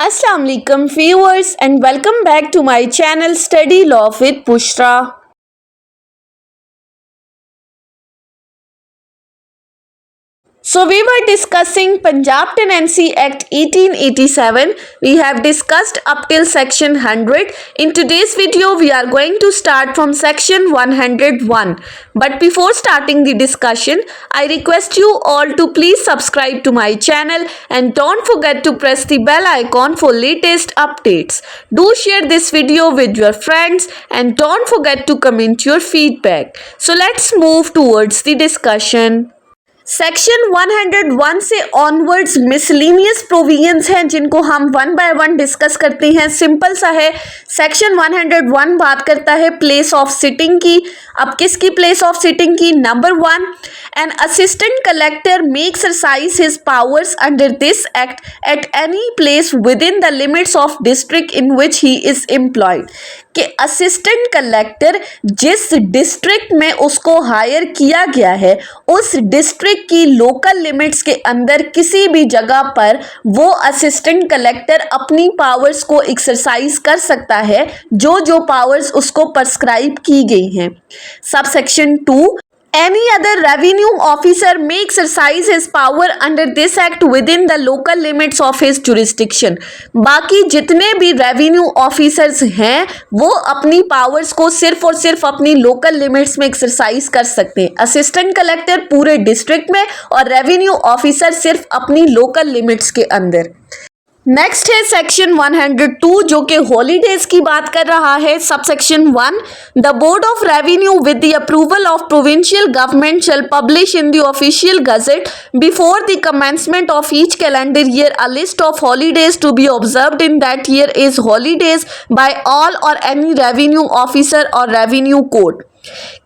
Assalamu alaikum viewers and welcome back to my channel Study Law with Bushra. So we were discussing Punjab Tenancy Act 1887. We have discussed up till section 100. In today's video we are going to start from section 101. But before starting the discussion, I request you all to please subscribe to my channel and don't forget to press the bell icon for latest updates. Do share this video with your friends and don't forget to comment your feedback. So let's move towards the discussion. Section 101 से onwards miscellaneous provisions हैं जिनको हम one by one discuss करते हैं. Simple सा है. Section 101 बात करता है प्लेस ऑफ सिटिंग की. अब किसकी प्लेस ऑफ सिटिंग की? Number 1, an assistant collector may exercise his powers under this act at any place with in the limits of district in which he is employed. कि assistant collector जिस district में उसको higher किया गया है उस district की लोकल लिमिट्स के अंदर किसी भी जगह पर वो असिस्टेंट कलेक्टर अपनी पावर्स को एक्सरसाइज कर सकता है जो जो पावर्स उसको प्रिस्क्राइब की गई हैं. Sub section 2, any other revenue officer may exercise his power under this act within the local limits of his jurisdiction. बाकी जितने भी रेवेन्यू ऑफिसर्स हैं वो अपनी पावर्स को सिर्फ और सिर्फ अपनी लोकल लिमिट्स में एक्सरसाइज कर सकते हैं. असिस्टेंट कलेक्टर पूरे डिस्ट्रिक्ट में और रेवेन्यू ऑफिसर सिर्फ अपनी लोकल लिमिट्स के अंदर. नेक्स्ट है सेक्शन 102 जो कि हॉलीडेज की बात कर रहा है. Sub section 1, the board of revenue with the approval of provincial government shall publish in the official gazette before the commencement of each calendar year a list of holidays to be observed in that year is holidays by all or any revenue officer और revenue court.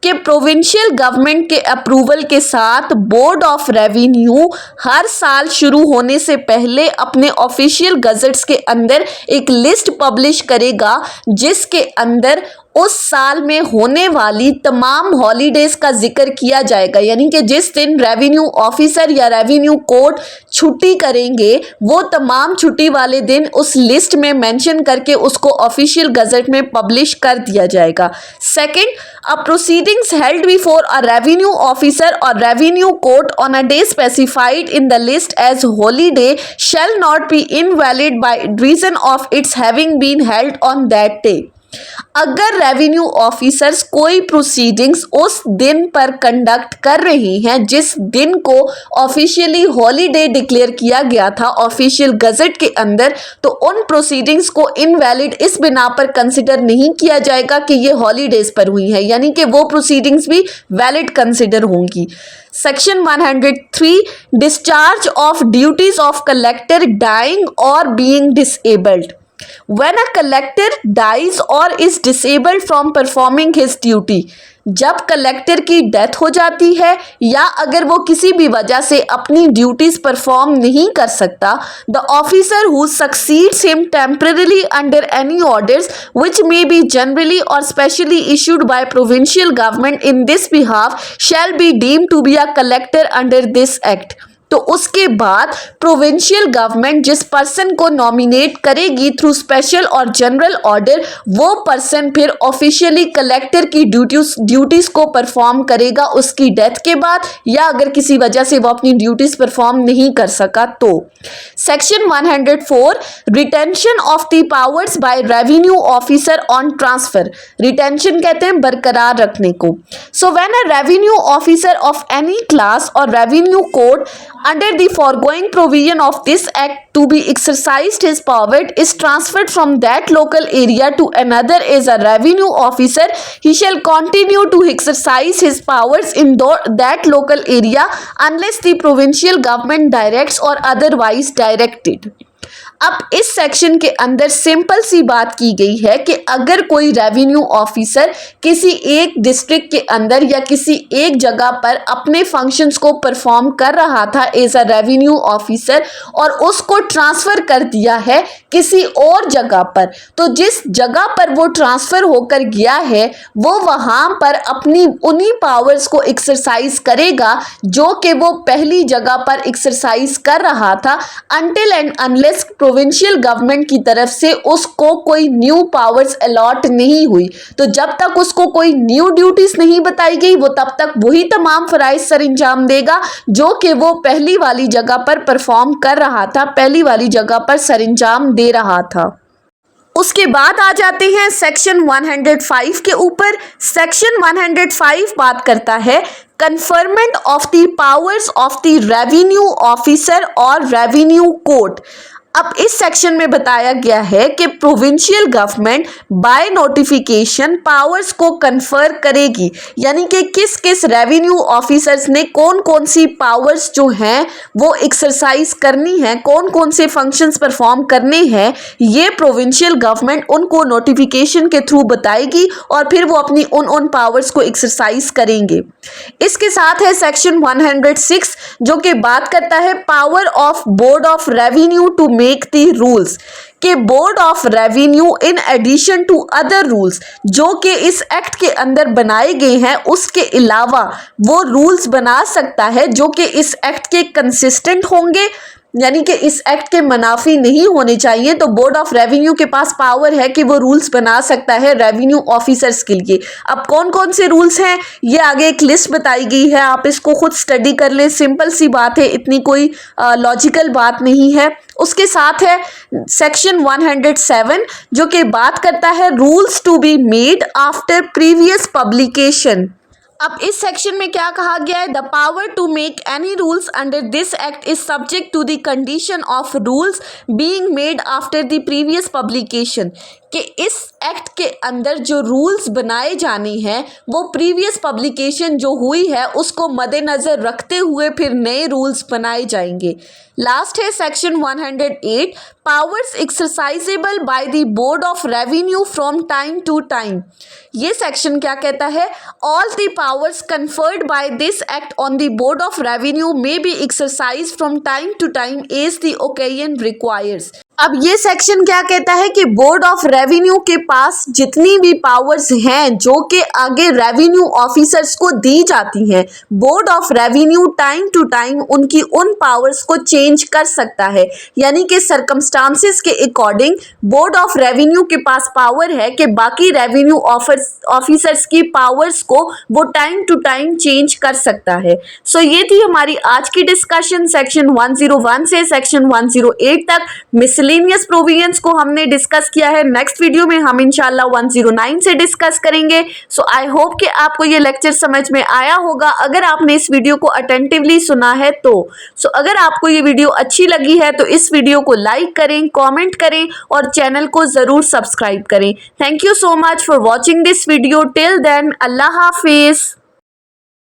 कि provincial government के approval के साथ board of revenue हर साल शुरू होने से पहले अपने ऑफिशियल गजेट्स के अंदर एक लिस्ट पब्लिश करेगा जिसके अंदर उस साल में होने वाली तमाम हॉलीडेज का जिक्र किया जाएगा. यानी कि जिस दिन रेवेन्यू ऑफिसर या रेवेन्यू कोर्ट छुट्टी करेंगे वो तमाम छुट्टी वाले दिन उस लिस्ट में मेंशन करके उसको ऑफिशियल गजेट में पब्लिश कर दिया जाएगा. Second, a proceedings held before a revenue officer और revenue court on a day specified in the list as holiday shall not be invalid by reason of its having been held on that day. अगर revenue officers कोई proceedings उस दिन पर conduct कर रहे हैं जिस दिन को ऑफिशियली हॉलीडे डिक्लेयर किया गया था ऑफिशियल गजेट के अंदर, तो उन प्रोसीडिंग्स को इनवैलिड इस बिना पर कंसिडर नहीं किया जाएगा कि ये हॉलीडेज पर हुई है. यानी कि वो प्रोसीडिंग्स भी वैलिड कंसिडर होंगी. Section 103, discharge of duties of collector dying और being disabled. When a collector dies or is disabled from performing his duty, जब कलेक्टर की डेथ हो जाती है या अगर वो किसी भी वजह से अपनी ड्यूटीज परफॉर्म नहीं कर सकता, the officer who succeeds him temporarily under any orders which may be generally और specially issued by provincial government in this behalf shall be deemed to be a collector under this act. तो उसके बाद provincial government जिस person को nominate करेगी through special और general order वो person फिर ऑफिशियली कलेक्टर की ड्यूटीज को परफॉर्म करेगा उसकी डेथ के बाद या अगर किसी वजह से वो अपनी ड्यूटीज परफॉर्म नहीं कर सका तो. Section 104, retention of the powers by revenue officer on transfer. Retention कहते हैं बरकरार रखने को. So when a revenue officer of any class और revenue court under the foregoing provision of this act to be exercised his power is transferred from that local area to another as a revenue officer, he shall continue to exercise his powers in that local area unless the provincial government directs or otherwise directed. अब इस section के अंदर simple सी बात की गई है कि अगर कोई रेवेन्यू ऑफिसर किसी एक डिस्ट्रिक्ट के अंदर या किसी एक जगह पर अपने फंक्शंस को परफॉर्म कर रहा था एज अ रेवेन्यू ऑफिसर और उसको ट्रांसफ़र कर दिया है किसी और जगह पर, तो जिस जगह पर वो ट्रांसफ़र होकर गया है वो वहाँ पर अपनी उन्हीं पावर्स को एक्सरसाइज करेगा जो कि वो पहली जगह पर एक्सरसाइज कर रहा था, until and unless provincial government की तरफ से उसको कोई न्यू पावर्स अलॉट नहीं हुई। तो जब तक उसको कोई न्यू ड्यूटीज नहीं बताई गई वो तब तक वही तमाम फराइज सरंजाम देगा जो कि वो पहली वाली जगह पर परफॉर्म कर रहा था, पहली वाली जगह पर सरंजाम दे रहा था। उसके बाद आ जाते हैं सेक्शन 105 के ऊपर। सेक्शन 105 बात करता है conferment of the powers of the revenue officer और रेवेन्यू कोर्ट। अब इस सेक्शन में बताया गया है कि provincial government by notification powers को कन्फर करेगी, यानी कि किस किस रेवेन्यू ऑफिसर्स ने कौन कौन सी पावर्स जो हैं वो एक्सरसाइज करनी है, कौन कौन से फंक्शंस परफॉर्म करने हैं, ये प्रोविंशियल गवर्नमेंट उनको नोटिफिकेशन के थ्रू बताएगी और फिर वो अपनी उन पावर्स को एक्सरसाइज करेंगे। इसके साथ है सेक्शन 106 जो कि बात करता है power of board of revenue to make the rules, कि board of revenue in addition to other rules जो कि इस एक्ट के अंदर बनाए गए हैं उसके अलावा वो रूल्स बना सकता है जो कि इस एक्ट के कंसिस्टेंट होंगे, यानी कि इस एक्ट के मुनाफी नहीं होने चाहिए। तो बोर्ड ऑफ रेवेन्यू के पास पावर है कि वो रूल्स बना सकता है रेवेन्यू ऑफिसर्स के लिए। अब कौन कौन से रूल्स हैं ये आगे एक लिस्ट बताई गई है, आप इसको खुद स्टडी कर लें, सिंपल सी बात है, इतनी कोई लॉजिकल बात नहीं है। उसके साथ है सेक्शन 107 जो कि बात करता है rules to be made after previous publication. अब इस सेक्शन में क्या कहा गया है, the power to make any rules under this act is subject to the condition of rules being made after the previous publication, कि इस एक्ट के अंदर जो रूल्स बनाए जाने हैं वो प्रीवियस पब्लिकेशन जो हुई है उसको मद्देनज़र रखते हुए फिर नए रूल्स बनाए जाएंगे। लास्ट है section 108 powers exercisable by the board of revenue from time to time. ये सेक्शन क्या कहता है, all the powers conferred by this act on the board of revenue may be exercise from time to time as the occasion requires. अब ये section क्या कहता है कि बोर्ड ऑफ रेवेन्यू के पास जितनी भी पावर्स हैं जो कि आगे रेवेन्यू ऑफिसर्स को दी जाती हैं, board of revenue time to time उनकी उन पावर्स को चेंज कर सकता है, यानी कि सर्कमस्टांसेस के अकॉर्डिंग बोर्ड ऑफ रेवेन्यू के पास पावर है कि बाकी रेवेन्यू ऑफिसर्स की पावर्स को वो टाइम टू टाइम चेंज कर सकता है। सो ये थी हमारी आज की डिस्कशन सेक्शन 101 से सेक्शन 108 तक। मिसलेनियस प्रोविजंस को हमने डिस्कस किया है, नेक्स्ट वीडियो में हम इंशाल्लाह 109 से डिस्कस करेंगे। सो आई होप कि आपको ये लेक्चर समझ में आया होगा अगर आपने इस वीडियो को अटेंटिवली सुना है तो। सो अगर आपको ये वीडियो अच्छी लगी है तो इस वीडियो को लाइक करें, कमेंट करें और चैनल को जरूर सब्सक्राइब करें। Thank you so much for watching this video. Till then अल्लाह हाफिज।